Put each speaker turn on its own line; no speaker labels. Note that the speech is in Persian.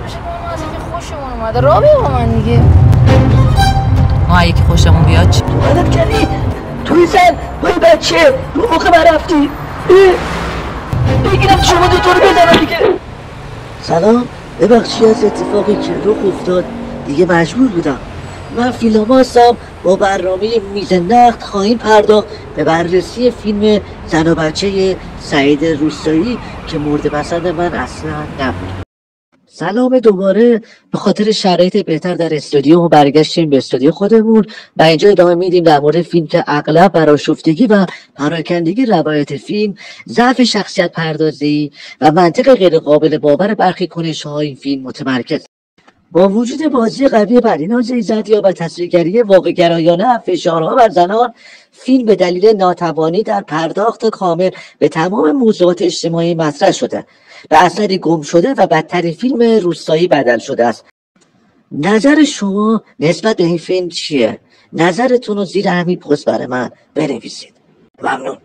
باشید ما از اینکه خوشمون اومده را بیا با من دیگه.
ما یکی خوشمون بیاد چی؟
تو منم کنی توی زن با این بچه رو موقع من رفتی بگیرم شما دوتا رو بزنم دیگه. سلام، ببخشی از اتفاقی که رخ افتاد دیگه مجبور بودم. من فیلم‌هاستم با برنامه میز نقد خواهیم پرداخت به بررسی فیلم زن و بچه سعید روستایی که مورد پسند من اصلا نبود. سلام دوباره. به خاطر شرایط بهتر در استودیو برگشتیم به استودیو خودمون و اینجا ادامه میدیم در مورد فیلم که اغلب برآشفتگی و پراکندگی روایت فیلم، ضعف شخصیت پردازی و منطق غیر قابل باور برخی کنش‌های این فیلم متمرکز. با وجود بازی قوی پریناز ایزدی‌ها و تصویرگری واقع‌گرایانه و فشارها بر زنان، فیلم به دلیل ناتوانی در پرداخت کامل به تمام موضوعات اجتماعی مطرح شده، به اثری گم شده و بدترین فیلم روستایی بدل شده است. نظر شما نسبت به این فیلم چیه؟ نظرتون رو زیر همین پست برای من بنویسید. ممنون.